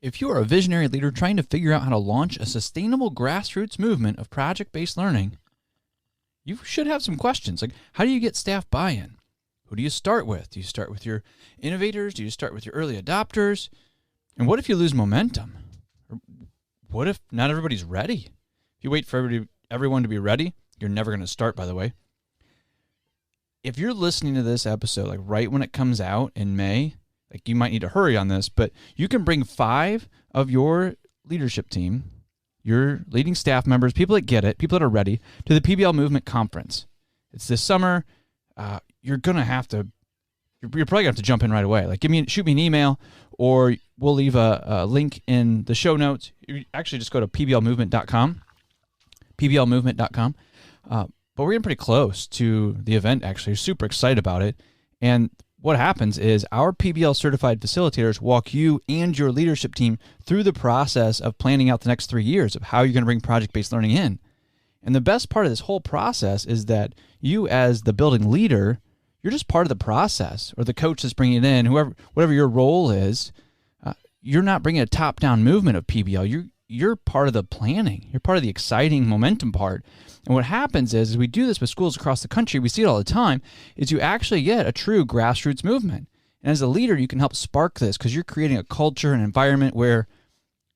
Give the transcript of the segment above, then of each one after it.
If you are a visionary leader trying to figure out how to launch a sustainable grassroots movement of project-based learning, you should have some questions. Like, how do you get staff buy-in? Who do you start with? Do you start with your innovators? Do you start with your early adopters? And what if you lose momentum? Or what if not everybody's ready? If you wait for everyone to be ready, you're never going to start, by the way. If you're listening to this episode, like right when it comes out in May, like you might need to hurry on this, but you can bring 5 of your leadership team, your leading staff members, people that get it, people that are ready, to the PBL Movement Conference. It's this summer. You're probably gonna have to jump in right away. Like shoot me an email, or we'll leave a link in the show notes. You actually just go to pblmovement.com, pblmovement.com. But we're getting pretty close to the event, actually. Super excited about it. And what happens is our PBL certified facilitators walk you and your leadership team through the process of planning out the next 3 years of how you're going to bring project-based learning in. And the best part of this whole process is that you, as the building leader, you're just part of the process, or the coach that's bringing it in, whatever your role is. You're not bringing a top-down movement of PBL. You're part of the planning. You're part of the exciting momentum part. And what happens is, as we do this with schools across the country, we see it all the time, is you actually get a true grassroots movement. And as a leader, you can help spark this because you're creating a culture and environment where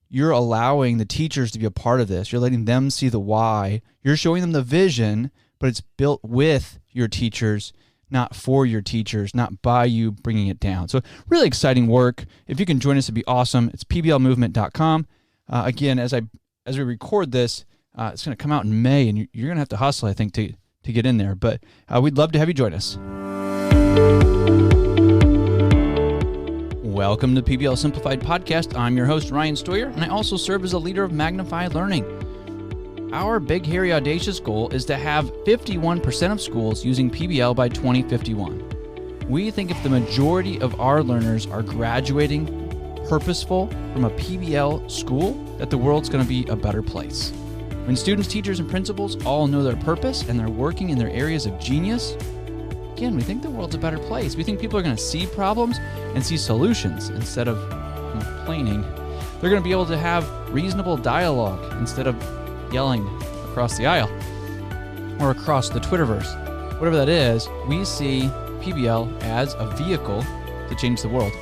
you're allowing the teachers to be a part of this. You're letting them see the why. You're showing them the vision, but it's built with your teachers, not for your teachers, not by you bringing it down. So really exciting work. If you can join us, it'd be awesome. It's pblmovement.com. Again, as we record this, it's going to come out in May, and you're going to have to hustle, I think, to get in there. But we'd love to have you join us. Welcome to PBL Simplified Podcast. I'm your host, Ryan Stoyer, and I also serve as a leader of Magnify Learning. Our big, hairy, audacious goal is to have 51% of schools using PBL by 2051. We think if the majority of our learners are graduating purposeful from a PBL school, that the world's going to be a better place. When students, teachers, and principals all know their purpose and they're working in their areas of genius, again, we think the world's a better place. We think people are going to see problems and see solutions instead of complaining. They're going to be able to have reasonable dialogue instead of yelling across the aisle or across the Twitterverse. Whatever that is, we see PBL as a vehicle to change the world.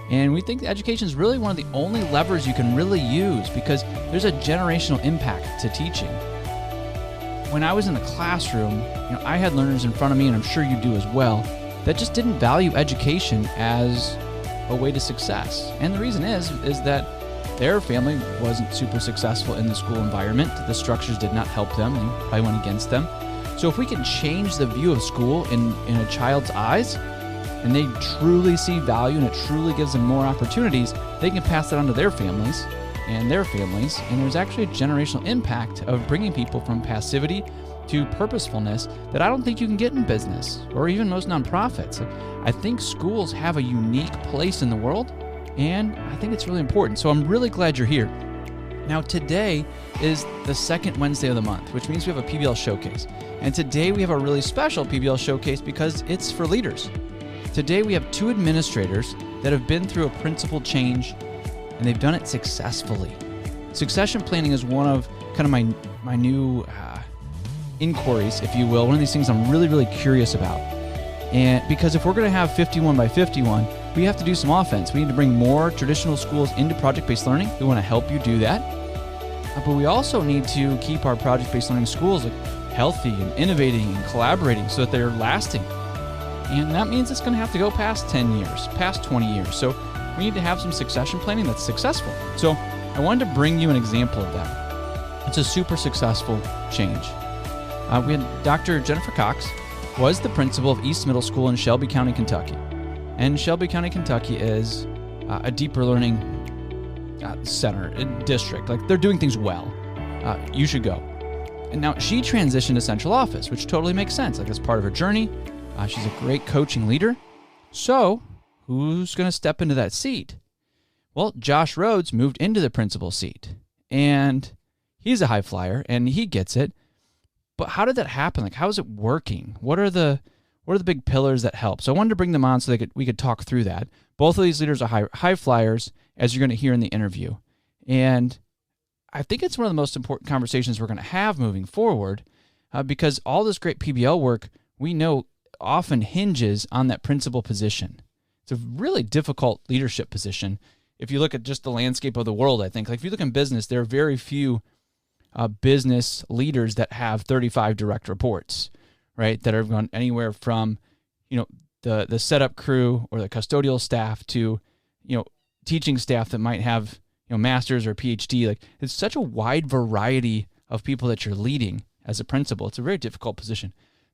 And we think education is really one of the only levers you can really use because there's a generational impact to teaching. When I was in the classroom, I had learners in front of me, and I'm sure you do as well, that just didn't value education as a way to success. And the reason is that their family wasn't super successful in the school environment. The structures did not help them. They probably went against them. So if we can change the view of school in a child's eyes, and they truly see value and it truly gives them more opportunities, they can pass that on to their families, and there's actually a generational impact of bringing people from passivity to purposefulness that I don't think you can get in business or even most nonprofits. I think schools have a unique place in the world, and I think it's really important. So I'm really glad you're here. Now, today is the second Wednesday of the month, which means we have a PBL Showcase. And today we have a really special PBL Showcase because it's for leaders. Today we have 2 administrators that have been through a principal change, and they've done it successfully. Succession planning is one of kind of my new inquiries, if you will, one of these things I'm really, really curious about. And because if we're going to have 51 by 51, we have to do some offense. We need to bring more traditional schools into project-based learning. We want to help you do that. But we also need to keep our project-based learning schools healthy and innovating and collaborating so that they're lasting. And that means it's going to have to go past 10 years, past 20 years. So we need to have some succession planning that's successful. So I wanted to bring you an example of that. It's a super successful change. We had Dr. Jennifer Cox was the principal of East Middle School in Shelby County, Kentucky. And Shelby County, Kentucky is a deeper learning center, district. Like, they're doing things well. You should go. And now she transitioned to central office, which totally makes sense. Like, that's part of her journey. She's a great coaching leader. So who's going to step into that seat? Well, Josh Rhodes moved into the principal seat, and he's a high flyer, and he gets it. But how did that happen? Like, how is it working? What are the big pillars that help? So I wanted to bring them on so we could talk through that. Both of these leaders are high flyers, as you're going to hear in the interview. And I think it's one of the most important conversations we're going to have moving forward, because all this great PBL work we know often hinges on that principal position. It's a really difficult leadership position. If you look at just the landscape of the world, I think, like if you look in business, there are very few business leaders that have 35 direct reports, right? That are gone anywhere from, the setup crew or the custodial staff to, teaching staff that might have, master's or PhD. Like, it's such a wide variety of people that you're leading as a principal. It's a very difficult position,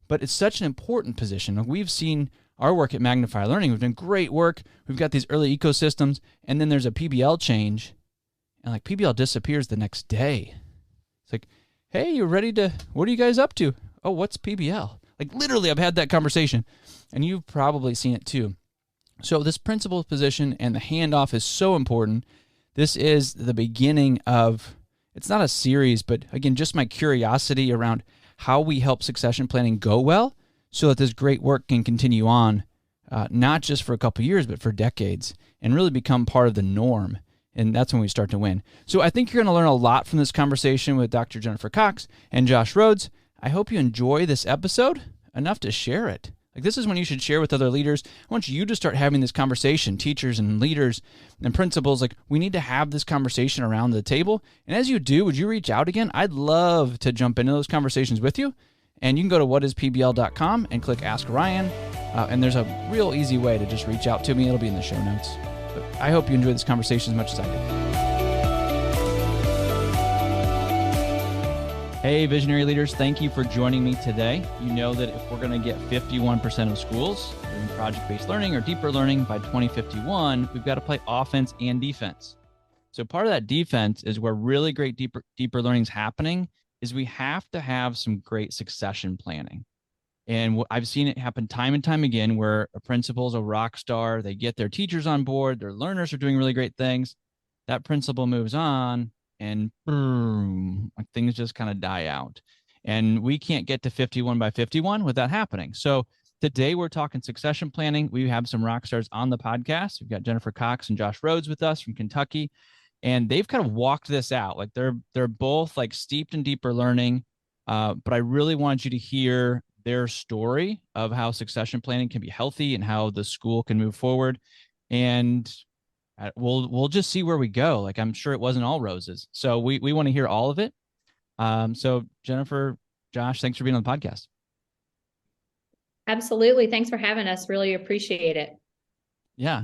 but it's such an important position. We've seen our work at Magnify Learning. We've done great work. We've got these early ecosystems, and then there's a PBL change, and like PBL disappears the next day. It's like, hey, you ready to, what are you guys up to? Oh, what's PBL? Like, literally, I've had that conversation, and you've probably seen it too. So this principal position and the handoff is so important. This is the beginning of, it's not a series, but again, just my curiosity around how we help succession planning go well so that this great work can continue on, not just for a couple years, but for decades, and really become part of the norm. And that's when we start to win. So I think you're going to learn a lot from this conversation with Dr. Jennifer Cox and Josh Rhodes. I hope you enjoy this episode enough to share it. Like, this is when you should share with other leaders. I want you to start having this conversation, teachers and leaders and principals. Like, we need to have this conversation around the table. And as you do, would you reach out again? I'd love to jump into those conversations with you. And you can go to whatispbl.com and click Ask Ryan. And there's a real easy way to just reach out to me. It'll be in the show notes. But I hope you enjoy this conversation as much as I did. Hey, visionary leaders, thank you for joining me today. You know that if we're going to get 51% of schools doing project-based learning or deeper learning by 2051, we've got to play offense and defense. So part of that defense is where really great deeper learning is happening, is we have to have some great succession planning. And I've seen it happen time and time again where a principal's a rock star, they get their teachers on board, their learners are doing really great things. That principal moves on, and boom, like things just kind of die out. And we can't get to 51 by 51 without happening. So today we're talking succession planning. We have some rock stars on the podcast. We've got Jennifer Cox and Josh Rhodes with us from Kentucky, and they've kind of walked this out. Like they're both like steeped in deeper learning, but I really wanted you to hear their story of how succession planning can be healthy and how the school can move forward. And we'll just see where we go. Like, I'm sure it wasn't all roses. So we want to hear all of it. So Jennifer, Josh, thanks for being on the podcast. Absolutely. Thanks for having us. Really appreciate it. Yeah.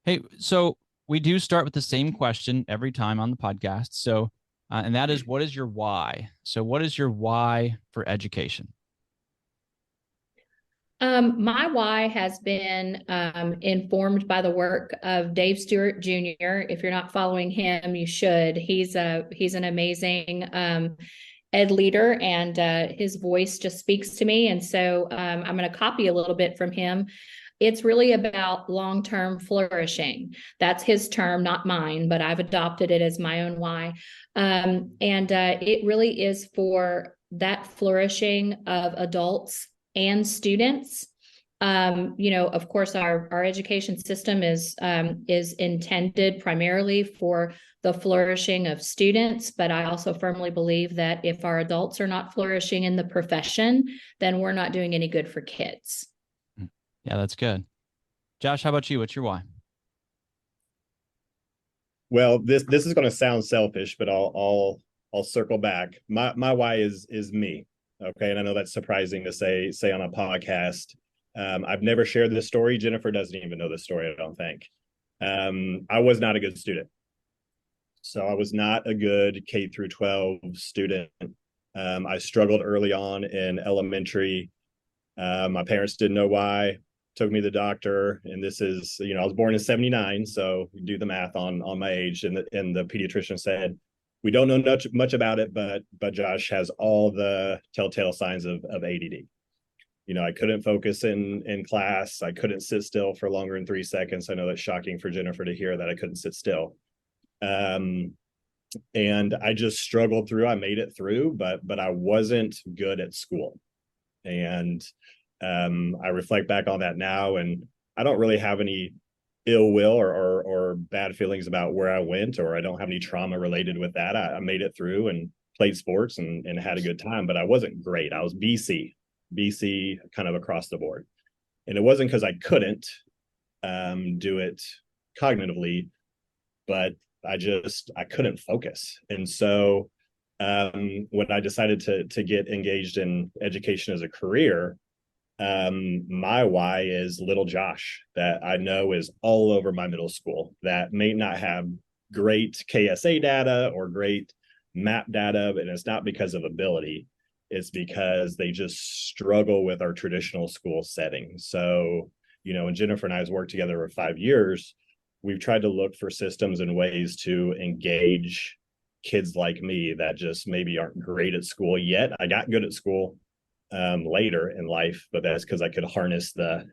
Hey, so we do start with the same question every time on the podcast. So, and that is, what is your why? So what is your why for education? My why has been informed by the work of Dave Stewart Jr. If you're not following him, you should. He's an amazing ed leader, and his voice just speaks to me. And so I'm going to copy a little bit from him. It's really about long-term flourishing. That's his term, not mine, but I've adopted it as my own why. And it really is for that flourishing of adults and students. Of course, our education system is intended primarily for the flourishing of students, but I also firmly believe that if our adults are not flourishing in the profession, then we're not doing any good for kids. Yeah, that's good. Josh, how about you? What's your why? Well, this is going to sound selfish, but I'll circle back. My why is me. Okay. And I know that's surprising to say on a podcast. I've never shared this story. Jennifer doesn't even know this story, I don't think. I was not a good student. So I was not a good K through 12 student. I struggled early on in elementary. My parents didn't know why, took me to the doctor. And this is, I was born in 79. So you do the math on my age. And the pediatrician said, we don't know much about it, but Josh has all the telltale signs of ADD. I couldn't focus in class. I couldn't sit still for longer than 3 seconds. I know that's shocking for Jennifer to hear that I couldn't sit still. And I just struggled through. I made it through, but I wasn't good at school. And I reflect back on that now, and I don't really have any ill will or bad feelings about where I went, or I don't have any trauma related with that. I made it through and played sports and had a good time, but I wasn't great. I was BC kind of across the board. And it wasn't because I couldn't do it cognitively, but I couldn't focus. And so when I decided to get engaged in education as a career, my why is little Josh, that I know is all over my middle school, that may not have great KSA data or great map data, and it's not because of ability. It's because they just struggle with our traditional school setting. So, when Jennifer and I have worked together for 5 years, we've tried to look for systems and ways to engage kids like me that just maybe aren't great at school yet. I got good at school later in life, but that's because I could harness the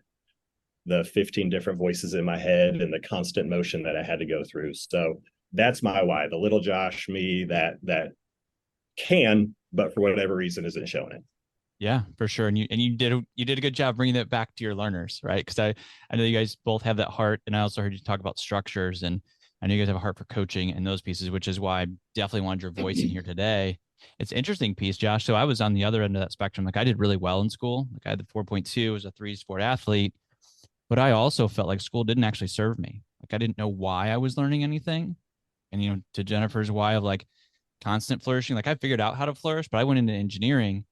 15 different voices in my head and the constant motion that I had to go through. So that's my why, the little Josh me that can, but for whatever reason isn't showing it. Yeah, for sure. And you did a good job bringing that back to your learners, right? Because I know you guys both have that heart, and I also heard you talk about structures, and I know you guys have a heart for coaching and those pieces, which is why I definitely wanted your voice in here today. It's an interesting piece, Josh. So I was on the other end of that spectrum. Like, I did really well in school. Like, I had the 4.2, was a 3 sport athlete, but I also felt like school didn't actually serve me. Like, I didn't know why I was learning anything. And, to Jennifer's why of like constant flourishing, like I figured out how to flourish, but I went into engineering.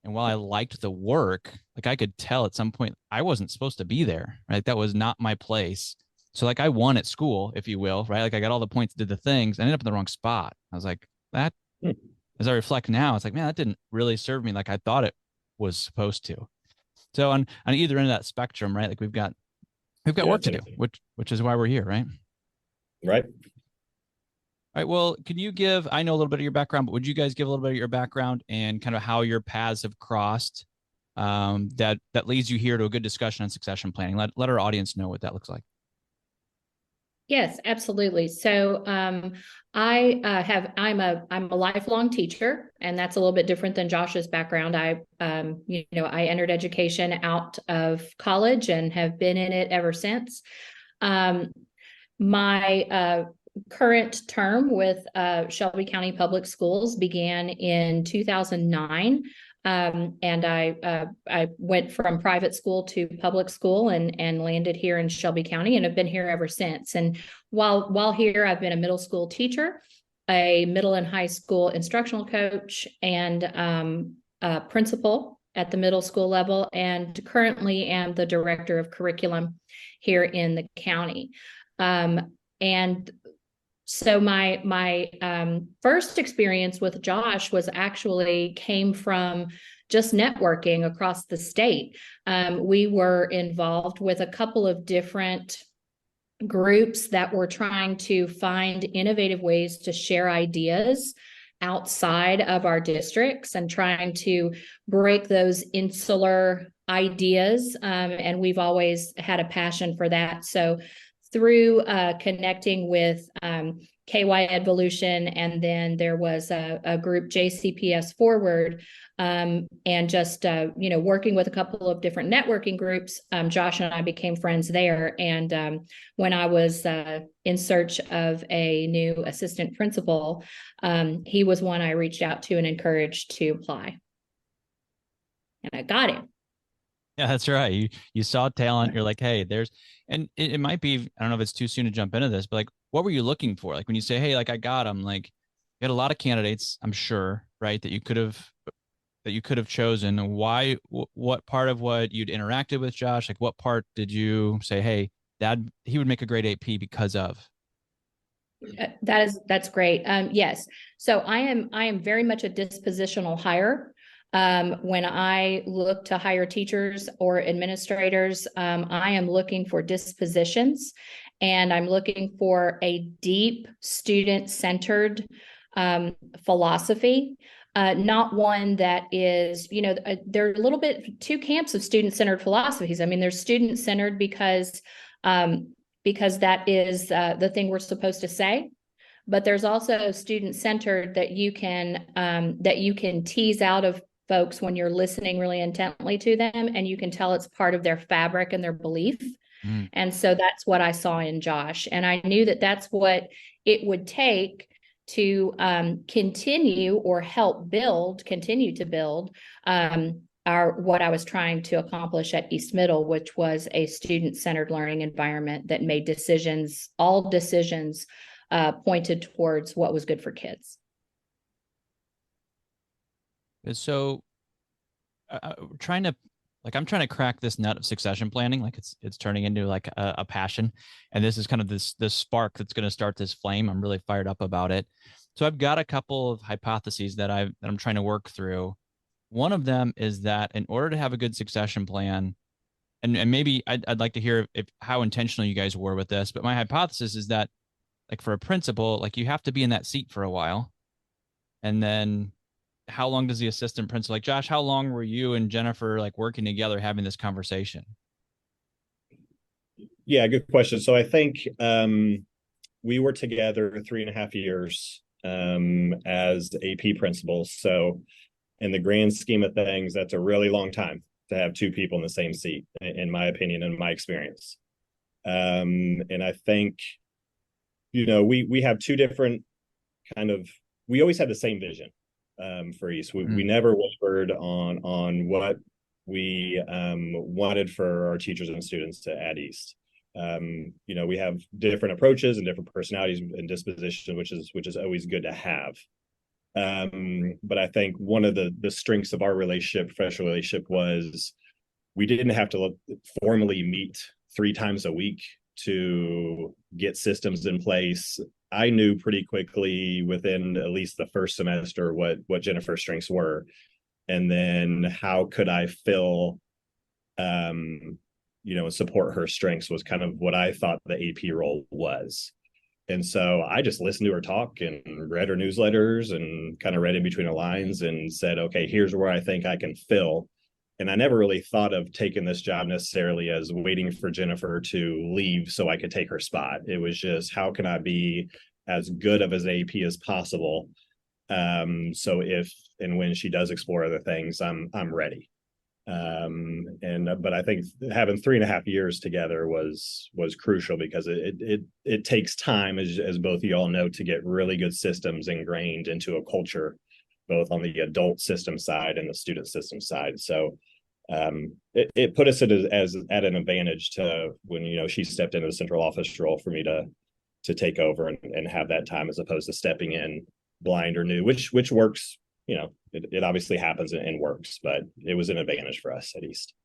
And while I liked the work, like I could tell at some point I wasn't supposed to be there, right? That was not my place. So like I won at school, if you will, right? Like I got all the points, did the things, I ended up in the wrong spot. I was like, that, as I reflect now, it's like, man, that didn't really serve me like I thought it was supposed to. So on either end of that spectrum, right? Like we've got work to do, which is why we're here, right? Right. All right. Well, can you I know a little bit of your background, but would you guys give a little bit of your background and kind of how your paths have crossed that leads you here to a good discussion on succession planning? Let our audience know what that looks like. Yes, absolutely. So I'm a lifelong teacher, and that's a little bit different than Josh's background. I entered education out of college and have been in it ever since. My current term with Shelby County Public Schools began in 2009. And I went from private school to public school and landed here in Shelby County and have been here ever since. And while here, I've been a middle school teacher, a middle and high school instructional coach, and a principal at the middle school level, and currently am the director of curriculum here in the county. And so my first experience with Josh came from just networking across the state. We were involved with a couple of different groups that were trying to find innovative ways to share ideas outside of our districts and trying to break those insular ideas. And we've always had a passion for that. So through connecting with KY Evolution, and then there was a group, JCPS Forward, and just working with a couple of different networking groups, Josh and I became friends there. And when I was in search of a new assistant principal, he was one I reached out to and encouraged to apply. And I got him. Yeah, that's right. You saw talent. You're like, hey, and it might be, I don't know if it's too soon to jump into this, but like, what were you looking for? Like when you say, hey, like I got him, like you had a lot of candidates, I'm sure, right? That you could have chosen. Why, what part of what you'd interacted with Josh? Like what part did you say, hey, he would make a great AP because of? That's great. Yes. So I am very much a dispositional hire. When I look to hire teachers or administrators, I am looking for dispositions, and I'm looking for a deep student-centered philosophy, not one that is, there are a little bit two camps of student-centered philosophies. I mean, there's student-centered because that is the thing we're supposed to say. But there's also student-centered that you can tease out of folks when you're listening really intently to them, and you can tell it's part of their fabric and their belief. Mm. And so that's what I saw in Josh. And I knew that that's what it would take to continue or help continue to build what I was trying to accomplish at East Middle, which was a student-centered learning environment that made all decisions pointed towards what was good for kids. So I'm trying to crack this nut of succession planning. Like it's turning into like a passion. And this is kind of this spark that's going to start this flame. I'm really fired up about it. So I've got a couple of hypotheses that I'm trying to work through. One of them is that in order to have a good succession plan, and maybe I'd like to hear how intentional you guys were with this, but my hypothesis is that like for a principal, like you have to be in that seat for a while. And then how long does the assistant principal, like Josh, how long were you and Jennifer like working together having this conversation? Yeah, good question. So I think we were together 3.5 years as AP principals. So in the grand scheme of things, that's a really long time to have two people in the same seat, in my opinion, and my experience. And I think, we have two different we always had the same vision for East. We never wavered on what we wanted for our teachers and students at East. We have different approaches and different personalities and disposition, which is always good to have. But I think one of the strengths of our professional relationship, was we didn't have to formally meet 3 times a week to get systems in place. I knew pretty quickly within at least the first semester what Jennifer's strengths were, and then how could I fill, and support her strengths was kind of what I thought the AP role was. And so I just listened to her talk and read her newsletters and kind of read in between the lines and said, okay, here's where I think I can fill. And I never really thought of taking this job necessarily as waiting for Jennifer to leave so I could take her spot. It was just, how can I be as good of as AP as possible? So if and when she does explore other things, I'm ready. But I think having 3.5 years together was crucial, because it takes time, as both of you all know, to get really good systems ingrained into a culture, both on the adult system side and the student system side. So it put us at an advantage to when she stepped into the central office role for me to take over and have that time, as opposed to stepping in blind or new, which works. It obviously happens and works, but it was an advantage for us at East.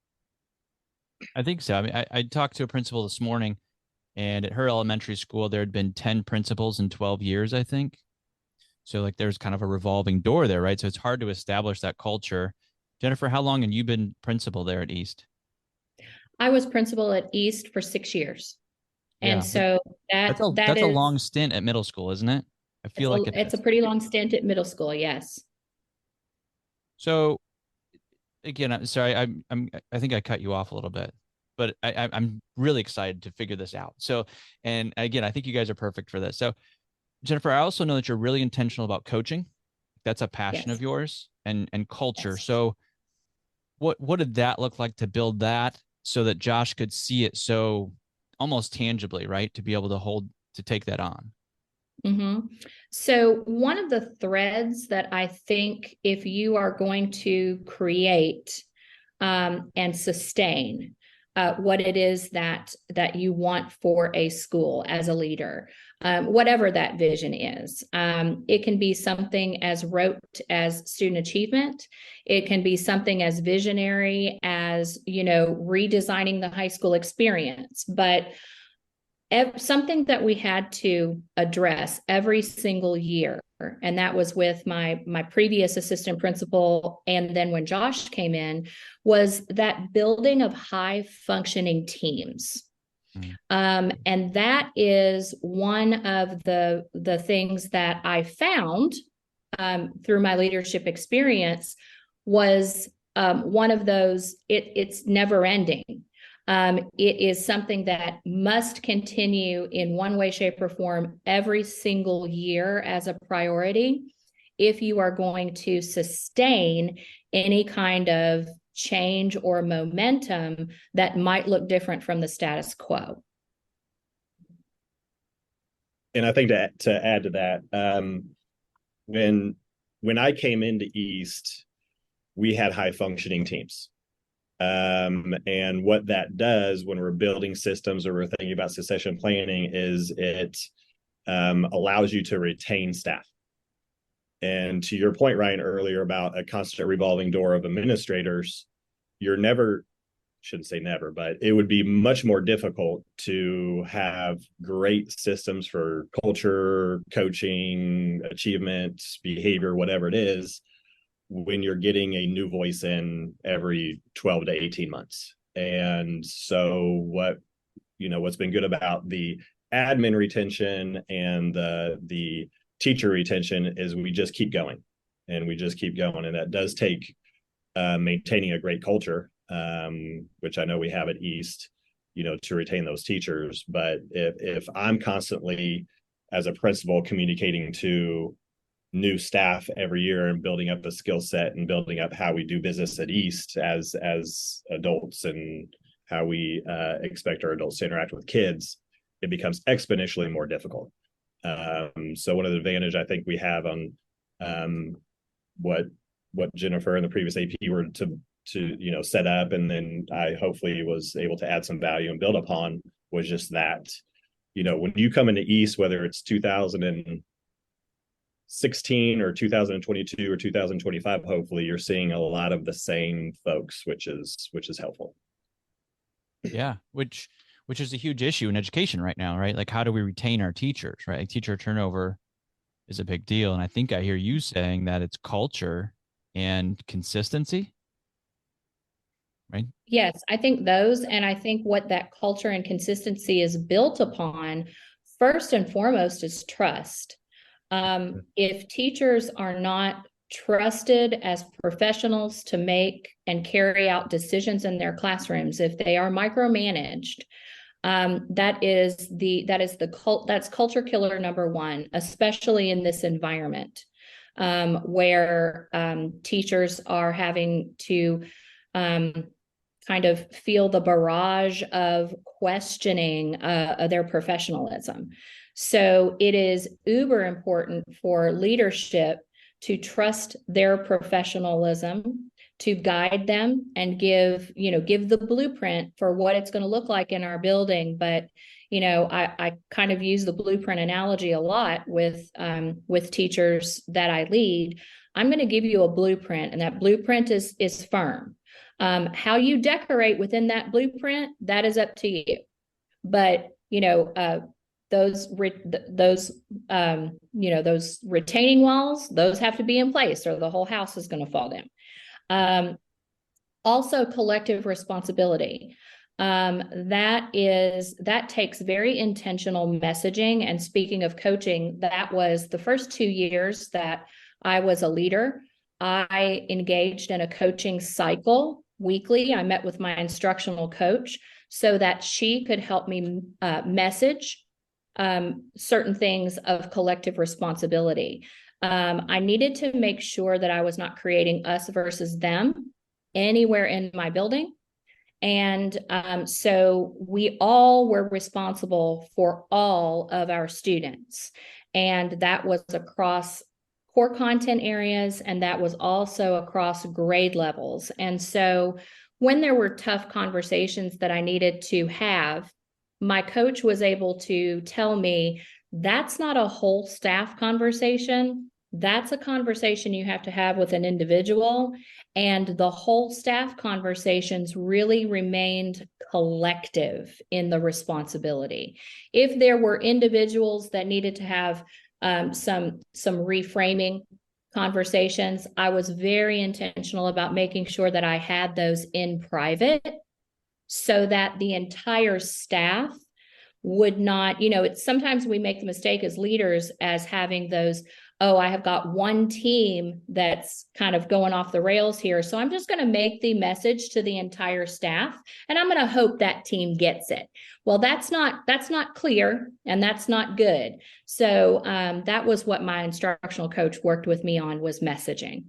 I think so. I mean, I talked to a principal this morning, and at her elementary school, there had been 10 principals in 12 years, I think. So like there's kind of a revolving door there, right? So it's hard to establish that culture. Jennifer, how long have you been principal there at East? I was principal at East for 6 years. And so that's a long stint at middle school, isn't it? I feel like it's a pretty long stint at middle school. Yes. So again, I'm sorry, I think I cut you off a little bit, but I'm really excited to figure this out. So, and again, I think you guys are perfect for this. So Jennifer, I also know that you're really intentional about coaching. That's a passion of yours, and culture. Yes. So what did that look like to build that so that Josh could see it so almost tangibly, right? To be able to take that on. Mm-hmm. So one of the threads that I think, if you are going to create and sustain what it is that you want for a school as a leader, whatever that vision is, it can be something as rote as student achievement. It can be something as visionary as, redesigning the high school experience, but something that we had to address every single year, and that was with my previous assistant principal, and then when Josh came in, was that building of high functioning teams. And that is one of the things that I found through my leadership experience was one of those, it's never ending. It is something that must continue in one way, shape, or form every single year as a priority if you are going to sustain any kind of change or momentum that might look different from the status quo. And I think to add to that, when I came into East, we had high functioning teams. And what that does when we're building systems or we're thinking about succession planning is it allows you to retain staff. And to your point, Ryan, earlier about a constant revolving door of administrators, shouldn't say never, but it would be much more difficult to have great systems for culture, coaching, achievement, behavior, whatever it is, when you're getting a new voice in every 12 to 18 months. And so what's been good about the admin retention and the teacher retention is we just keep going. And that does take maintaining a great culture, which I know we have at East, to retain those teachers. But if I'm constantly, as a principal, communicating to new staff every year and building up a skill set and building up how we do business at East as adults and how we expect our adults to interact with kids, it becomes exponentially more difficult. So one of the advantage I think we have on what Jennifer and the previous AP were to set up, and then I hopefully was able to add some value and build upon, was just that, when you come into East, whether it's 2016 or 2022 or 2025, hopefully you're seeing a lot of the same folks, which is helpful. Yeah, which is a huge issue in education right now, right? Like, how do we retain our teachers, right? Like, teacher turnover is a big deal. And I think I hear you saying that it's culture and consistency, right? Yes, I think those, and I think what that culture and consistency is built upon, first and foremost, is trust. If teachers are not trusted as professionals to make and carry out decisions in their classrooms, if they are micromanaged, that's culture killer number one, especially in this environment, where teachers are having to kind of feel the barrage of questioning their professionalism. So it is uber important for leadership to trust their professionalism, to guide them and give the blueprint for what it's going to look like in our building. But, I kind of use the blueprint analogy a lot with teachers that I lead. I'm going to give you a blueprint, and that blueprint is firm. How you decorate within that blueprint, that is up to you. But, those retaining walls, those have to be in place, or the whole house is going to fall down. Also, collective responsibility. That takes very intentional messaging. And speaking of coaching, that was the first 2 years that I was a leader. I engaged in a coaching cycle weekly. I met with my instructional coach so that she could help me message certain things of collective responsibility. I needed to make sure that I was not creating us versus them anywhere in my building. And so we all were responsible for all of our students. And that was across core content areas, and that was also across grade levels. And so when there were tough conversations that I needed to have, my coach was able to tell me, that's not a whole staff conversation. That's a conversation you have to have with an individual. And the whole staff conversations really remained collective in the responsibility. If there were individuals that needed to have some reframing conversations, I was very intentional about making sure that I had those in private, so that the entire staff would not, it's sometimes we make the mistake as leaders as having those, I have got one team that's kind of going off the rails here, so I'm just going to make the message to the entire staff, and I'm going to hope that team gets it. Well, that's not clear, and that's not good. So that was what my instructional coach worked with me on, was messaging.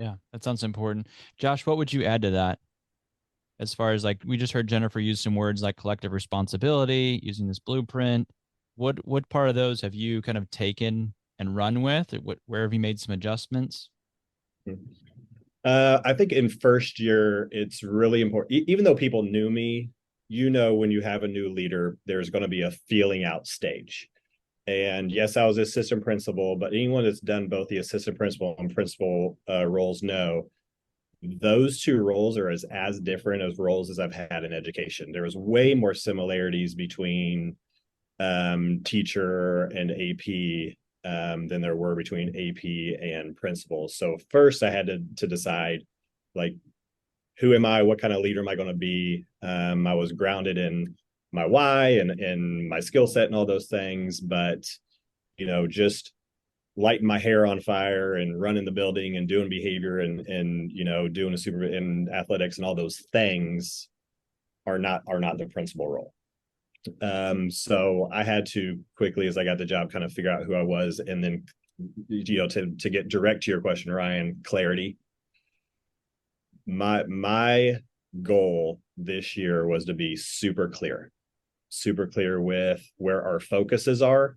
Yeah, that sounds important. Josh, what would you add to that? As far as, like, we just heard Jennifer use some words like collective responsibility, using this blueprint. What part of those have you kind of taken and run with? Where have you made some adjustments? I think in first year, it's really important. Even though people knew me, when you have a new leader, there's going to be a feeling out stage. And yes, I was assistant principal, but anyone that's done both the assistant principal and principal roles know those two roles are as different as roles as I've had in education. There was way more similarities between teacher and AP than there were between AP and principals. So first I had to decide, like, who am I? What kind of leader am I going to be? I was grounded in my why and my skill set and all those things, but just lighting my hair on fire and running the building and doing behavior and doing a super in athletics and all those things are not the principal role. So I had to quickly, as I got the job, kind of figure out who I was, and then to get direct to your question, Ryan, clarity. My goal this year was to be super clear with where our focuses are.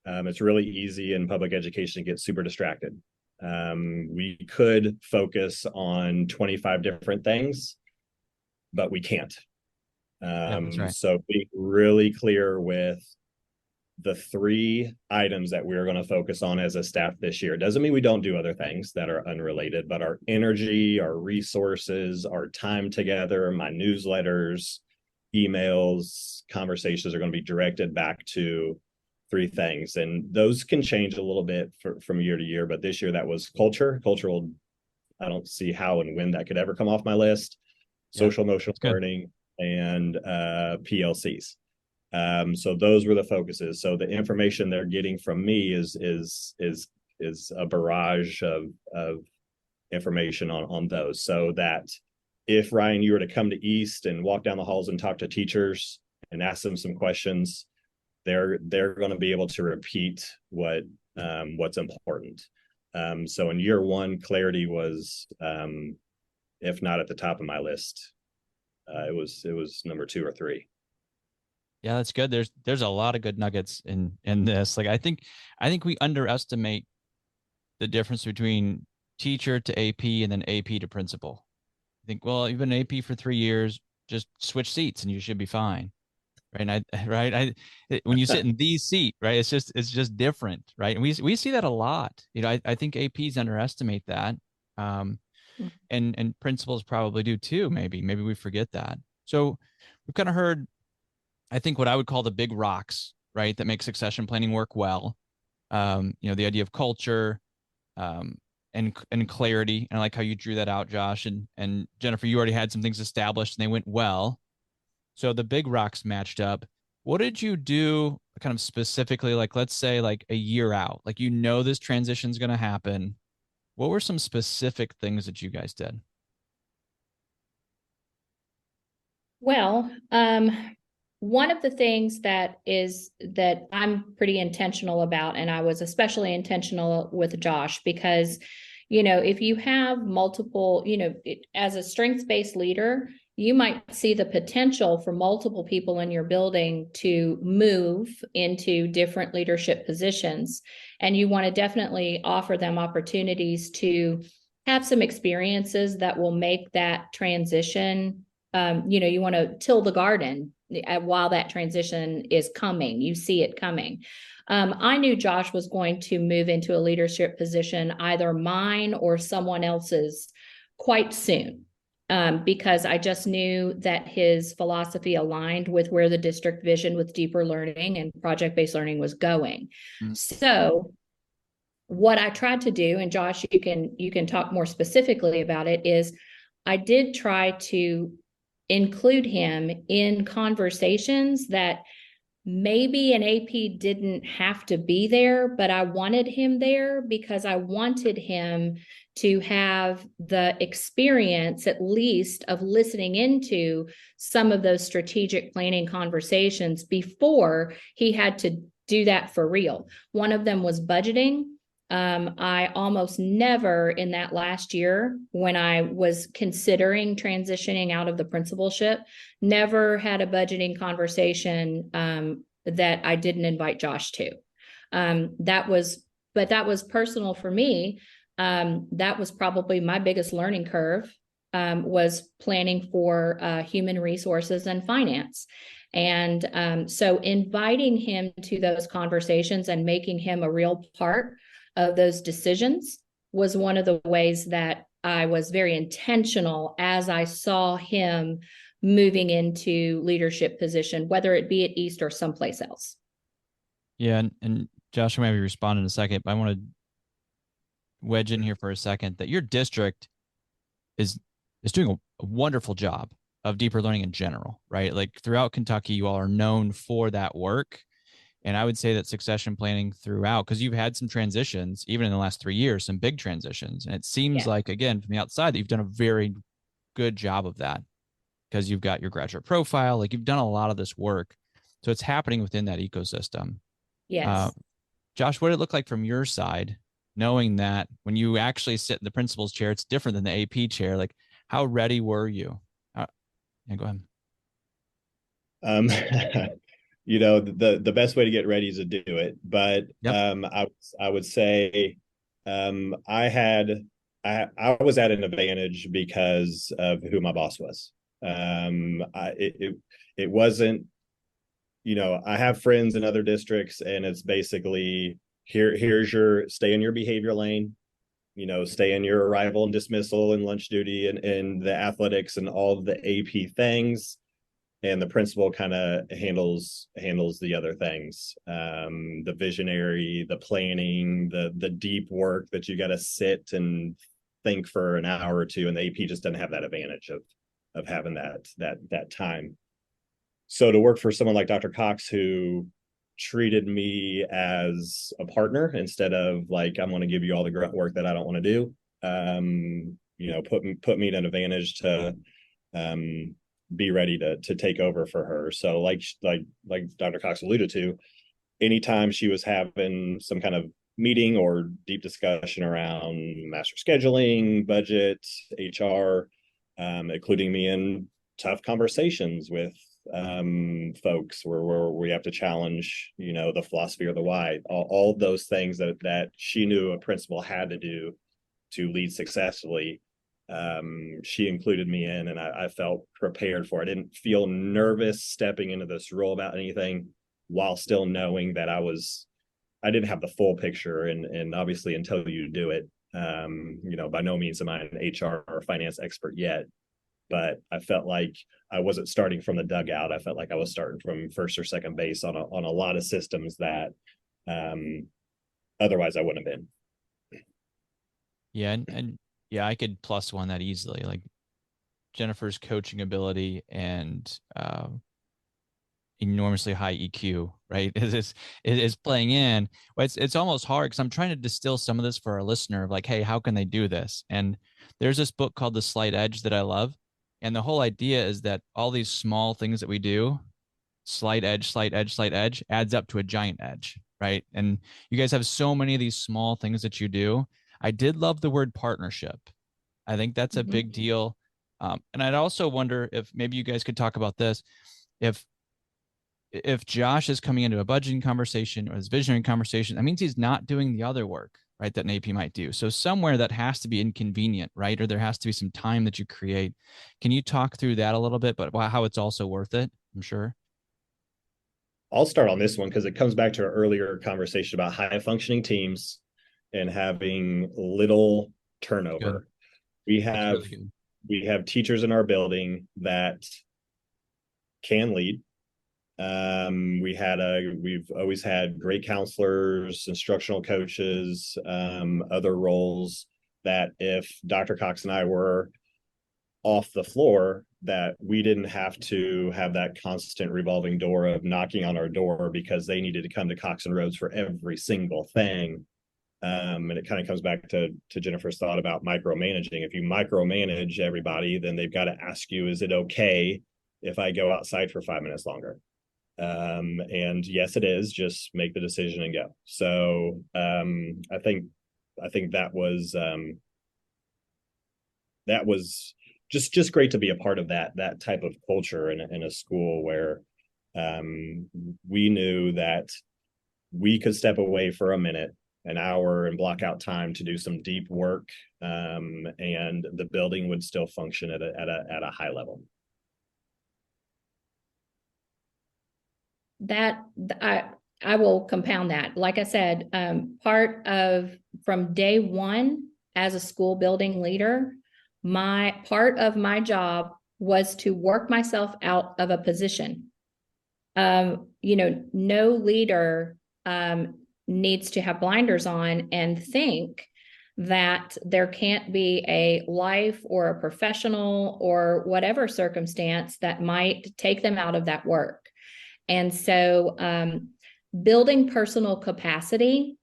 It's really easy in public education to get super distracted. We could focus on 25 different things, but we can't. That's right. So being really clear with the 3 items that we're going to focus on as a staff this year. Doesn't mean we don't do other things that are unrelated, but our energy, our resources, our time together, my newsletters, emails, conversations are going to be directed back to 3 things. And those can change a little bit from year to year, but this year that was cultural. I don't see how and when that could ever come off my list. Social emotional learning and PLCs. So those were the focuses. So the information they're getting from me is a barrage of information on those. So that if, Ryan, you were to come to East and walk down the halls and talk to teachers and ask them some questions, they're going to be able to repeat what's important. So in year 1, clarity was, if not at the top of my list, it was number 2 or 3. Yeah, that's good. There's a lot of good nuggets in this. Like, I think we underestimate the difference between teacher to AP and then AP to principal. I think, well, you've been AP for 3 years, just switch seats and you should be fine. Right. When you sit in the seat, right, it's just different. Right. And we see that a lot. I think APs underestimate that. And principals probably do too. Maybe we forget that. So we've kind of heard, I think, what I would call the big rocks, right, that make succession planning work well. The idea of culture, and clarity. And I like how you drew that out, Josh, and Jennifer, you already had some things established and they went well. So the big rocks matched up. What did you do kind of specifically, like, let's say like a year out, like, this transition is going to happen? What were some specific things that you guys did? Well, one of the things that I'm pretty intentional about, and I was especially intentional with Josh, because, if you have multiple, as a strengths-based leader, you might see the potential for multiple people in your building to move into different leadership positions. And you want to definitely offer them opportunities to have some experiences that will make that transition. You want to till the garden while that transition is coming. You see it coming. I knew Josh was going to move into a leadership position, either mine or someone else's, quite soon. Because I just knew that his philosophy aligned with where the district vision with deeper learning and project-based learning was going. Mm-hmm. So what I tried to do, and Josh, you can talk more specifically about it, is I did try to include him in conversations that maybe an AP didn't have to be there, but I wanted him there because I wanted him to have the experience, at least, of listening into some of those strategic planning conversations before he had to do that for real. One of them was budgeting. I almost never in that last year, when I was considering transitioning out of the principalship, never had a budgeting conversation that I didn't invite Josh to. That was personal for me. That was probably my biggest learning curve, was planning for human resources and finance. And so inviting him to those conversations and making him a real part of those decisions was one of the ways that I was very intentional as I saw him moving into leadership position, whether it be at East or someplace else. Yeah. And Josh, I maybe respond in a second, but I want to wedge in here for a second that your district is doing a wonderful job of deeper learning in general, right? Like throughout Kentucky, you all are known for that work. And I would say that succession planning throughout, because you've had some transitions, even in the last 3 years, some big transitions. And it seems like, again, from the outside, that you've done a very good job of that, because you've got your graduate profile, like you've done a lot of this work. So it's happening within that ecosystem. Yes. Josh, what did it look like from your side, knowing that when you actually sit in the principal's chair, it's different than the AP chair? Like, how ready were you? Yeah, go ahead. The best way to get ready is to do it. But yep. I would say I was at an advantage because of who my boss was. It wasn't, I have friends in other districts, and it's basically here's your stay in your behavior lane, stay in your arrival and dismissal and lunch duty and the athletics and all of the AP things. And the principal kind of handles the other things, the visionary, the planning, the deep work that you got to sit and think for an hour or two, and the AP just doesn't have that advantage of having that time. So to work for someone like Dr. Cox, who treated me as a partner instead of like, I'm going to give you all the grunt work that I don't want to do, put me at an advantage to be ready to take over for her. So like Dr. Cox alluded to, anytime she was having some kind of meeting or deep discussion around master scheduling, budget, HR, including me in tough conversations with folks where we have to challenge, the philosophy or the why, all those things that she knew a principal had to do to lead successfully. She included me in, and I felt prepared for it. I didn't feel nervous stepping into this role about anything, while still knowing that I didn't have the full picture. And obviously, until you do it, by no means am I an HR or finance expert yet, but I felt like I wasn't starting from the dugout. I felt like I was starting from first or second base on a lot of systems that otherwise I wouldn't have been. Yeah. And yeah, I could plus one that easily. Like Jennifer's coaching ability and enormously high EQ, right, is playing in. But it's almost hard, because I'm trying to distill some of this for our listener of like, hey, how can they do this? And there's this book called The Slight Edge that I love. And the whole idea is that all these small things that we do, slight edge, adds up to a giant edge, right? And you guys have so many of these small things that you do. I did love the word partnership. I think that's a big deal. And I'd also wonder if maybe you guys could talk about this. If Josh is coming into a budgeting conversation or his visionary conversation, that means he's not doing the other work, right, that an AP might do. So somewhere that has to be inconvenient, right? Or there has to be some time that you create. Can you talk through that a little bit, but how it's also worth it? I'm sure. I'll start on this one because it comes back to our earlier conversation about high functioning teams and having little turnover. We have teachers in our building that can lead. We've always had great counselors, instructional coaches, other roles that if Dr. Cox and I were off the floor, that we didn't have to have that constant revolving door of knocking on our door because they needed to come to Cox and Rhodes for every single thing. And it kind of comes back to Jennifer's thought about micromanaging. If you micromanage everybody, then they've got to ask you, is it okay if I go outside for 5 minutes longer? And yes, it is. Just make the decision and go. So I think think that was just great to be a part of that type of culture in a school where we knew that we could step away for a minute, an hour, and block out time to do some deep work, and the building would still function at a high level. That I will compound that. Like I said, from day one as a school building leader, part of my job was to work myself out of a position. No leader needs to have blinders on and think that there can't be a life or a professional or whatever circumstance that might take them out of that work. And so building personal capacity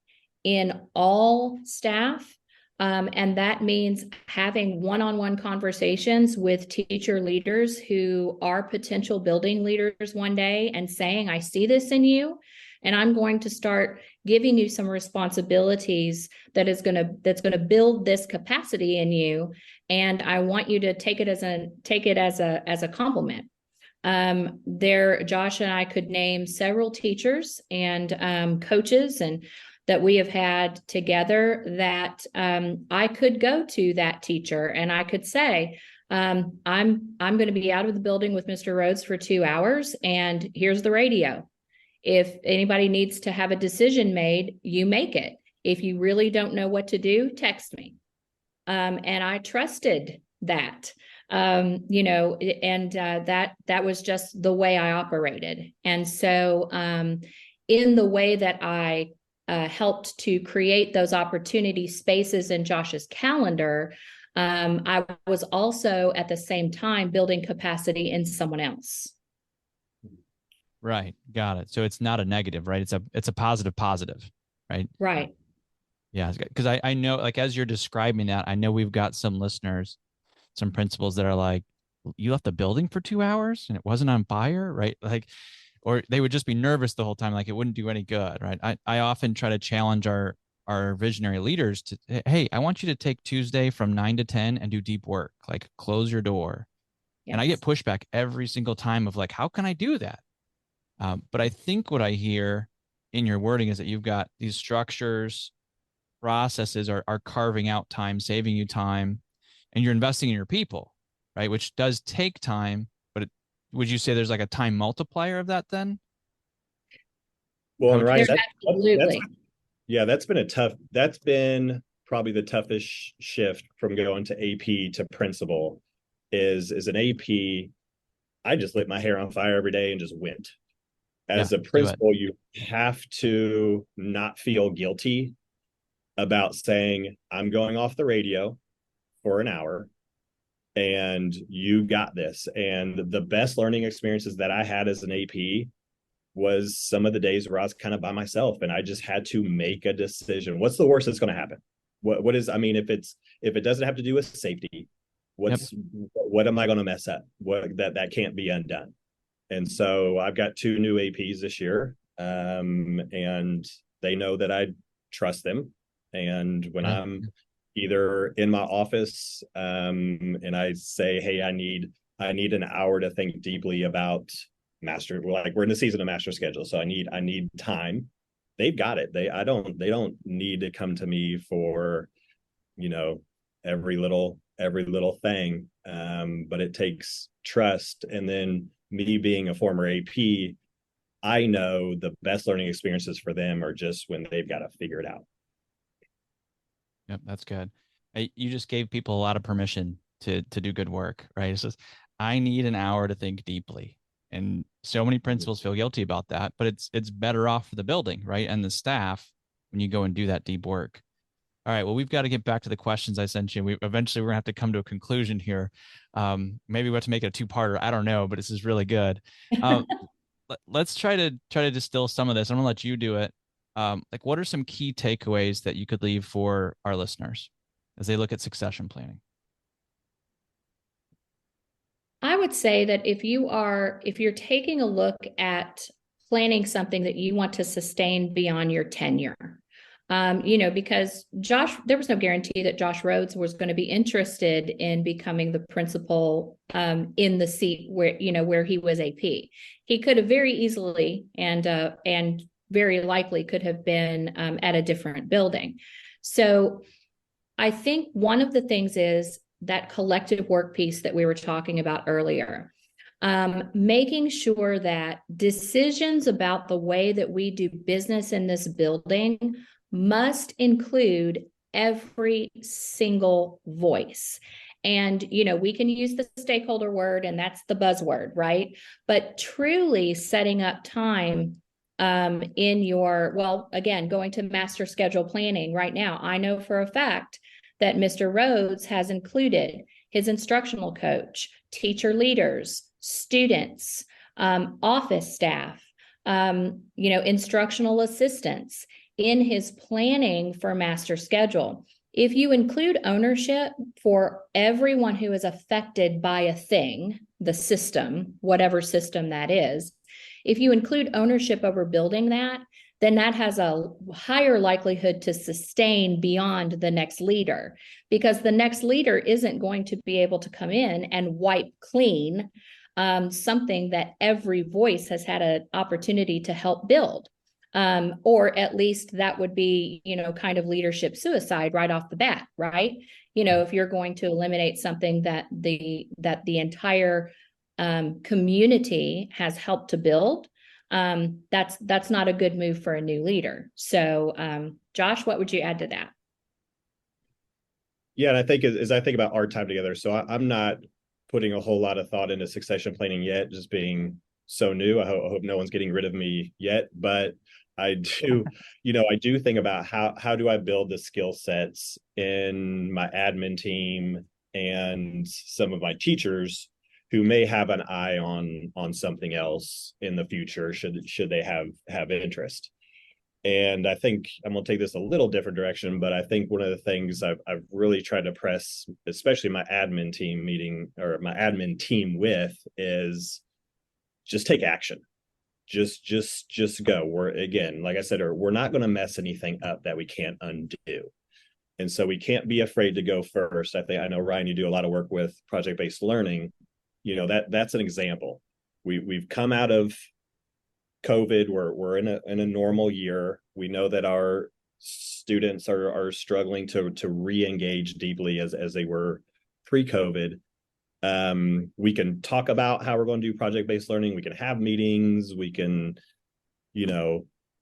in all staff, and that means having one-on-one conversations with teacher leaders who are potential building leaders one day and saying, I see this in you, and I'm going to start giving you some responsibilities that's going to build this capacity in you, and I want you to take it as a compliment. Josh and I could name several teachers and coaches and that we have had together that I could go to that teacher and I could say, I'm going to be out of the building with Mr. Rhodes for 2 hours, and here's the radio. If anybody needs to have a decision made, you make it. If you really don't know what to do, text me. And I trusted that. That was just the way I operated. And so in the way that I helped to create those opportunity spaces in Josh's calendar, I was also at the same time building capacity in someone else. Right. Got it. So it's not a negative, right? It's a positive, right? Right. Yeah. Because I know, like, as you're describing that, I know we've got some listeners, some principals that are like, you left the building for 2 hours and it wasn't on fire, right? Like, or they would just be nervous the whole time, like it wouldn't do any good, right? I often try to challenge our visionary leaders to, hey, I want you to take Tuesday from 9 to 10 and do deep work, like close your door. Yes. And I get pushback every single time of like, how can I do that? But I think what I hear in your wording is that you've got these structures, processes are carving out time, saving you time, and you're investing in your people, right? Which does take time, but would you say there's like a time multiplier of that then? Well, and Ryan, that's been probably the toughest shift from going to AP to principal is an AP. I just lit my hair on fire every day and just went. As a principal, you have to not feel guilty about saying, I'm going off the radio for an hour and you got this. And the best learning experiences that I had as an AP was some of the days where I was kind of by myself and I just had to make a decision. What's the worst that's going to happen? What is, I mean, if it doesn't have to do with safety, what am I going to mess up? That can't be undone. And so I've got 2 new APs this year, and they know that I trust them. And when I'm either in my office and I say, hey, I need an hour to think deeply about master, like we're in the season of master schedule, so I need time. They've got it. They don't need to come to me for, every little thing. But it takes trust. And then me being a former AP, I know the best learning experiences for them are just when they've got to figure it out. Yep, that's good. You just gave people a lot of permission to do good work, right? It's just, I need an hour to think deeply. And so many principals feel guilty about that, but it's better off for the building, right? And the staff when you go and do that deep work. All right, well, we've got to get back to the questions I sent you. Eventually we're gonna have to come to a conclusion here. Maybe we have to make it a 2-parter. I don't know, but this is really good. Let's try to distill some of this. I'm gonna let you do it. Like, what are some key takeaways that you could leave for our listeners as they look at succession planning? I would say that if you're taking a look at planning something that you want to sustain beyond your tenure, Because there was no guarantee that Josh Rhodes was going to be interested in becoming the principal in the seat where he was AP. He could have very easily and very likely could have been at a different building. So I think one of the things is that collective work piece that we were talking about earlier. Making sure that decisions about the way that we do business in this building must include every single voice. And, we can use the stakeholder word, and that's the buzzword, right? But truly setting up time again, going to master schedule planning right now, I know for a fact that Mr. Rhodes has included his instructional coach, teacher leaders, students, office staff, instructional assistants in his planning for master schedule. If you include ownership for everyone who is affected by a thing, the system, whatever system that is, if you include ownership over building that, then that has a higher likelihood to sustain beyond the next leader, because the next leader isn't going to be able to come in and wipe clean something that every voice has had an opportunity to help build. Or at least that would be, kind of leadership suicide right off the bat, right? If you're going to eliminate something that the entire community has helped to build, that's not a good move for a new leader. So, Josh, what would you add to that? Yeah, and I think as I think about our time together, so I'm not putting a whole lot of thought into succession planning yet, just being so new. I hope no one's getting rid of me yet, but I do, I do think about how do I build the skill sets in my admin team and some of my teachers who may have an eye on something else in the future, should they have interest. And I think I'm going to take this a little different direction, but I think one of the things I've really tried to press, especially my admin team with, is just take action. Just go. We're, again, like I said, we're not going to mess anything up that we can't undo. And so we can't be afraid to go first. I know, Ryan, you do a lot of work with project-based learning. That's an example. We've come out of COVID. We're in a normal year. We know that our students are struggling to re-engage deeply as they were pre-COVID. We can talk about how we're going to do project-based learning. We can have meetings. We can,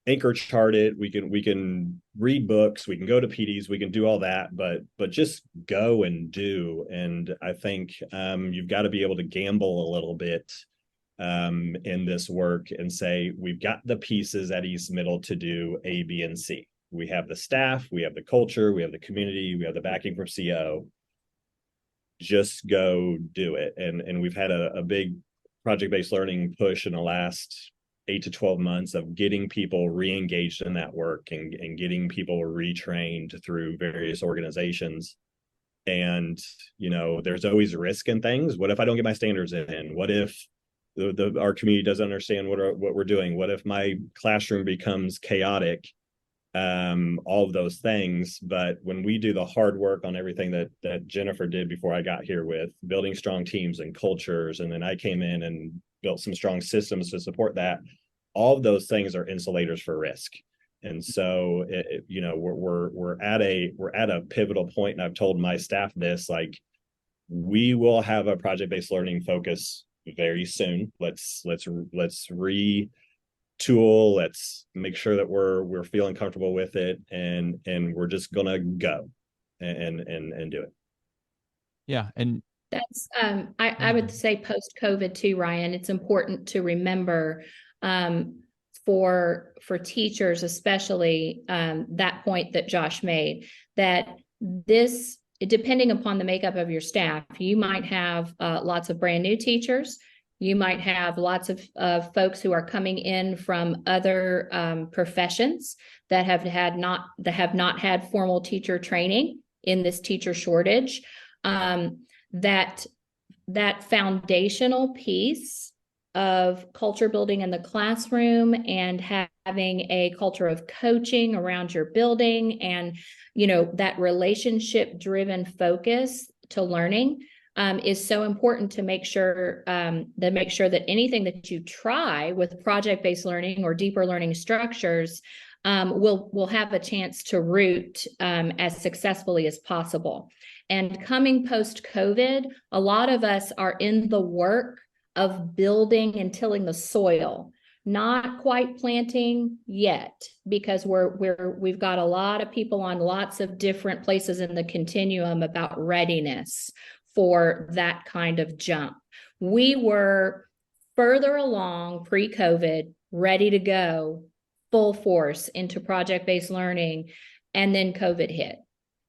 anchor chart it. We can read books. We can go to PDs. We can do all that, but just go and do. And I think you've got to be able to gamble a little bit in this work and say, we've got the pieces at East Middle to do A, B, and C. We have the staff, we have the culture, we have the community, we have the backing from CO. Just go do it. And we've had a big project-based learning push in the last 8 to 12 months of getting people re-engaged in that work and getting people retrained through various organizations. And, there's always risk in things. What if I don't get my standards in? What if our community doesn't understand what we're doing? What if my classroom becomes chaotic? All of those things. But when we do the hard work on everything that Jennifer did before I got here, with building strong teams and cultures, and then I came in and built some strong systems to support that, all of those things are insulators for risk. And so we're at a pivotal point, and I've told my staff this, like, we will have a project-based learning focus very soon. Let's retool. Let's make sure that we're feeling comfortable with it, and we're just gonna go and do it. Yeah, and that's I would say post-COVID too, Ryan. It's important to remember for teachers, especially that point that Josh made, that this, depending upon the makeup of your staff, you might have lots of brand new teachers. You might have lots of folks who are coming in from other professions that have not had formal teacher training in this teacher shortage. That foundational piece of culture building in the classroom and having a culture of coaching around your building, and that relationship driven focus to learning is so important to make sure that anything that you try with project-based learning or deeper learning structures will have a chance to root as successfully as possible. And coming post-COVID, a lot of us are in the work of building and tilling the soil, not quite planting yet, because we've got a lot of people on lots of different places in the continuum about readiness for that kind of jump. We were further along pre-COVID, ready to go full force into project-based learning, and then COVID hit.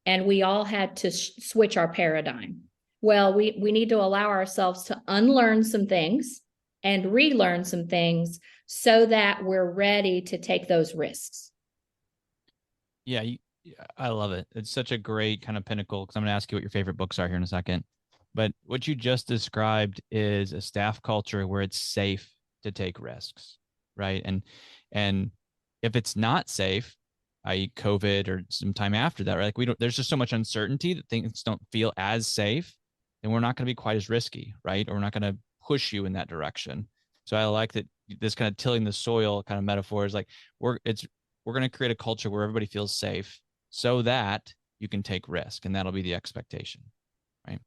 And we all had to switch our paradigm. Well, we need to allow ourselves to unlearn some things and relearn some things so that we're ready to take those risks. Yeah, I love it. It's such a great kind of pinnacle, because I'm going to ask you what your favorite books are here in a second. But what you just described is a staff culture where it's safe to take risks, right? And if it's not safe, i.e. COVID or some time after that, right? Like there's just so much uncertainty that things don't feel as safe, and we're not going to be quite as risky, right? Or we're not going to push you in that direction. So I like that this kind of tilling the soil kind of metaphor is like, we're going to create a culture where everybody feels safe so that you can take risk, and that'll be the expectation, right?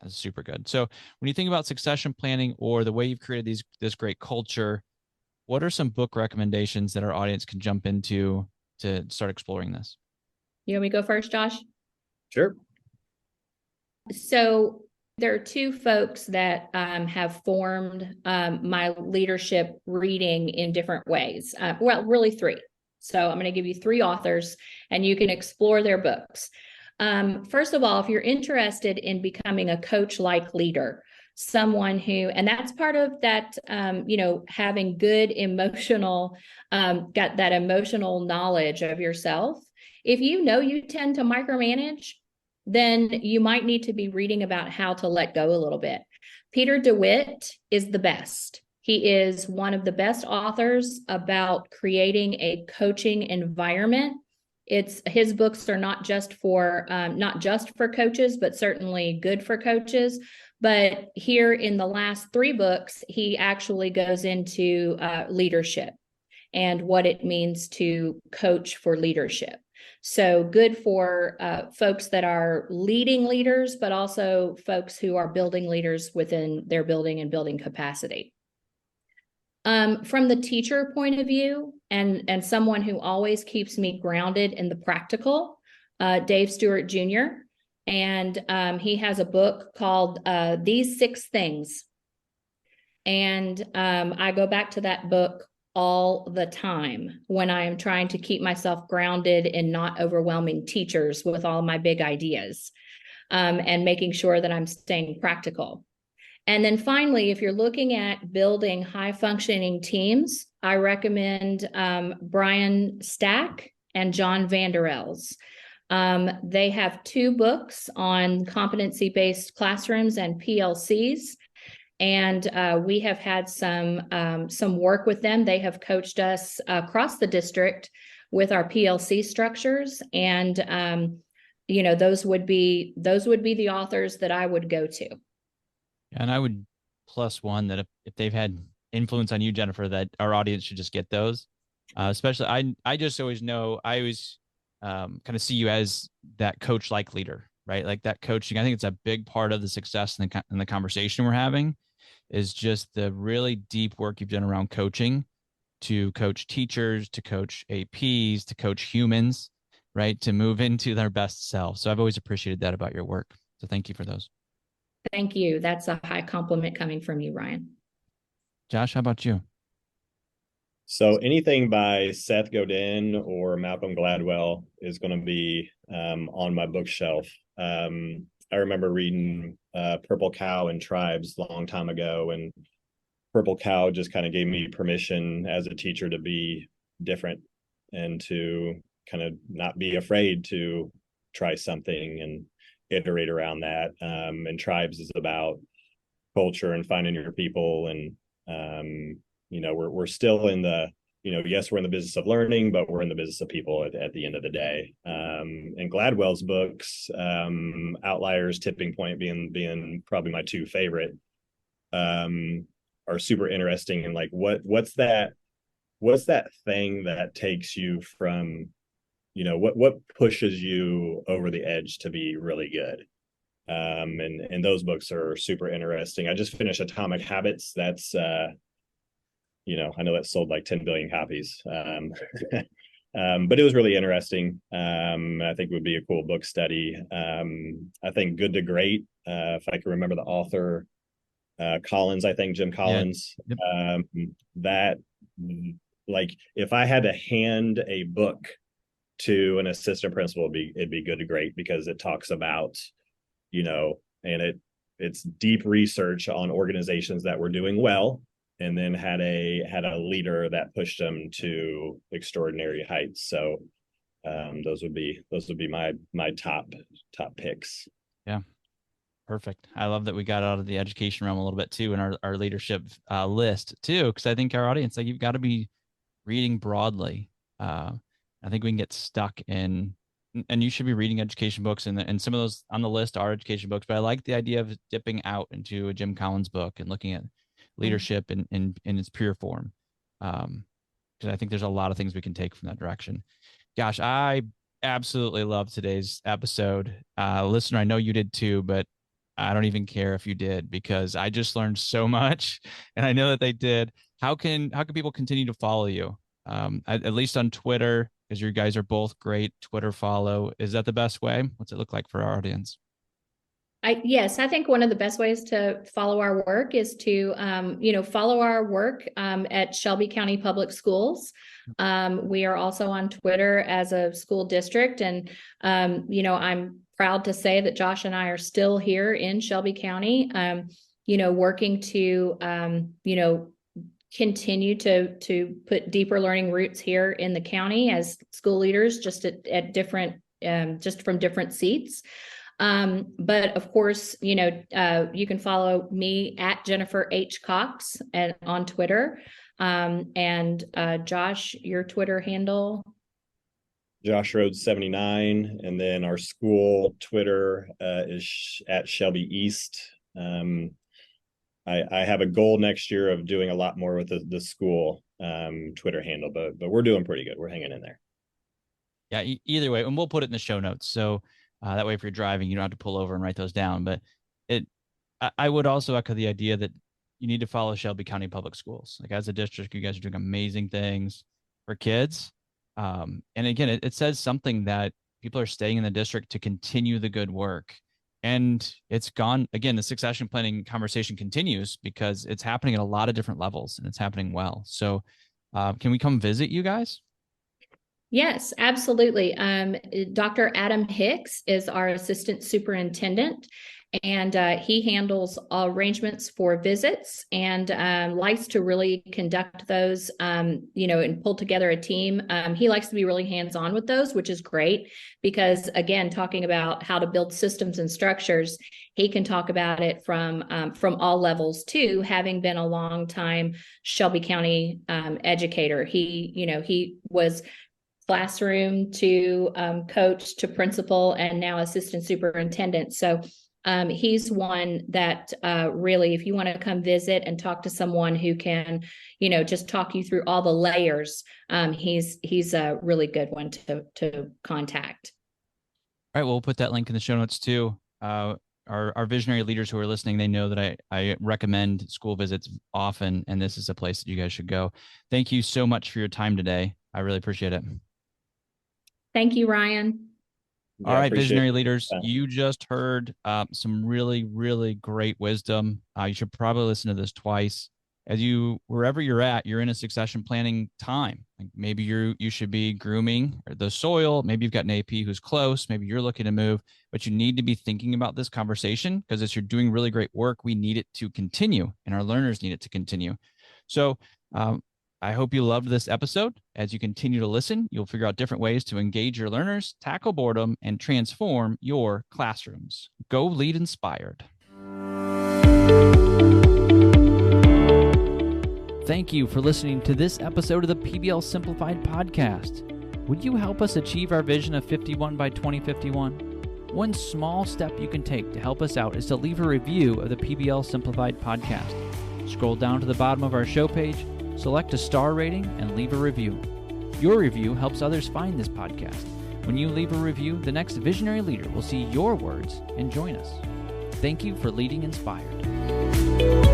That's super good. So when you think about succession planning or the way you've created this great culture, what are some book recommendations that our audience can jump into to start exploring this? You want me to go first, Josh? Sure. So there are two folks that have formed my leadership reading in different ways. Well, really three. So I'm going to give you three authors, and you can explore their books. First of all, if you're interested in becoming a coach-like leader, someone who, and that's part of that, having good emotional, got that emotional knowledge of yourself. If you tend to micromanage, then you might need to be reading about how to let go a little bit. Peter DeWitt is the best. He is one of the best authors about creating a coaching environment. His books are not just for coaches, but certainly good for coaches. But here in the last three books, he actually goes into leadership and what it means to coach for leadership. So good for folks that are leading leaders, but also folks who are building leaders within their building and building capacity. From the teacher point of view, and someone who always keeps me grounded in the practical, Dave Stewart Jr., and he has a book called These 6 Things. And I go back to that book all the time when I am trying to keep myself grounded in not overwhelming teachers with all my big ideas, and making sure that I'm staying practical. And then finally, if you're looking at building high functioning teams, I recommend Brian Stack and John Vanderels. They have 2 books on competency-based classrooms and PLCs. And we have had some work with them. They have coached us across the district with our PLC structures. And, those would be the authors that I would go to. And I would plus one that if they've had influence on you, Jennifer, that our audience should just get those. Especially, I just always know, I always kind of see you as that coach-like leader, right? Like that coaching. I think it's a big part of the success in the conversation we're having is just the really deep work you've done around coaching, to coach teachers, to coach APs, to coach humans, right? To move into their best self. So I've always appreciated that about your work. So thank you for those. Thank you. That's a high compliment coming from you, Ryan. Josh, how about you? So anything by Seth Godin or Malcolm Gladwell is going to be on my bookshelf. I remember reading Purple Cow and Tribes a long time ago, and Purple Cow just kind of gave me permission as a teacher to be different and to kind of not be afraid to try something and iterate around that. And Tribes is about culture and finding your people and We're still in the, yes, we're in the business of learning, but we're in the business of people at the end of the day. And Gladwell's books, Outliers, Tipping Point being probably my two favorite, are super interesting. And like, what's that thing that takes you from, what pushes you over the edge to be really good? And those books are super interesting. I just finished Atomic Habits. That's I know that sold like 10 billion copies. But it was really interesting. I think it would be a cool book study. I think Good to Great, if I can remember the author, Collins, I think Jim Collins. Yeah. Yep. That, like, if I had to hand a book to an assistant principal, it'd be Good to Great, because it talks about, and it's deep research on organizations that were doing well, and then had a leader that pushed them to extraordinary heights. So those would be my top picks. Yeah. Perfect. I love that we got out of the education realm a little bit too in our leadership list too, because I think our audience, like, you've got to be reading broadly. I think we can get stuck in, and you should be reading education books, and some of those on the list are education books, but I like the idea of dipping out into a Jim Collins book and looking at leadership in its pure form. Because I think there's a lot of things we can take from that direction. Gosh, I absolutely love today's episode. Listener, I know you did too, but I don't even care if you did, because I just learned so much, and I know that they did. How can people continue to follow you? At least on Twitter, because you guys are both great Twitter follow. Is that the best way? What's it look like for our audience? Yes, I think one of the best ways to follow our work is to, follow our work at Shelby County Public Schools. We are also on Twitter as a school district, and I'm proud to say that Josh and I are still here in Shelby County, working to, continue to put deeper learning roots here in the county as school leaders, just at different, just from different seats. But of course, you can follow me at Jennifer H. Cox on Twitter. And Josh, your Twitter handle? Josh Rhodes 79. And then our school Twitter is at Shelby East. I have a goal next year of doing a lot more with the school Twitter handle, but we're doing pretty good. We're hanging in there. Yeah, either way, and we'll put it in the show notes. So that way, if you're driving, you don't have to pull over and write those down. But I would also echo the idea that you need to follow Shelby County Public Schools. Like, as a district, you guys are doing amazing things for kids. And again, it says something that people are staying in the district to continue the good work. And it's gone, again, the succession planning conversation continues because it's happening at a lot of different levels, and it's happening well. So can we come visit you guys? Yes, absolutely. Dr. Adam Hicks is our assistant superintendent, and he handles arrangements for visits and likes to really conduct those, and pull together a team. He likes to be really hands-on with those, which is great because, again, talking about how to build systems and structures, he can talk about it from all levels too, having been a long time Shelby County educator. He was classroom to coach to principal and now assistant superintendent. So he's one that really, if you want to come visit and talk to someone who can, just talk you through all the layers, he's a really good one to contact. All right, well, we'll put that link in the show notes too. Our visionary leaders who are listening, they know that I recommend school visits often, and this is a place that you guys should go. Thank you so much for your time today. I really appreciate it. Thank you, Ryan. All right, visionary leaders, you just heard some really, really great wisdom. You should probably listen to this twice. Wherever you're at, you're in a succession planning time. Like, maybe you should be grooming the soil. Maybe you've got an AP who's close. Maybe you're looking to move, but you need to be thinking about this conversation, because as you're doing really great work, we need it to continue, and our learners need it to continue. So I hope you loved this episode. As you continue to listen, you'll figure out different ways to engage your learners, tackle boredom, and transform your classrooms. Go lead inspired. Thank you for listening to this episode of the PBL Simplified Podcast. Would you help us achieve our vision of 51 by 2051? One small step you can take to help us out is to leave a review of the PBL Simplified Podcast. Scroll down to the bottom of our show page, select a star rating, and leave a review. Your review helps others find this podcast. When you leave a review, the next visionary leader will see your words and join us. Thank you for leading inspired.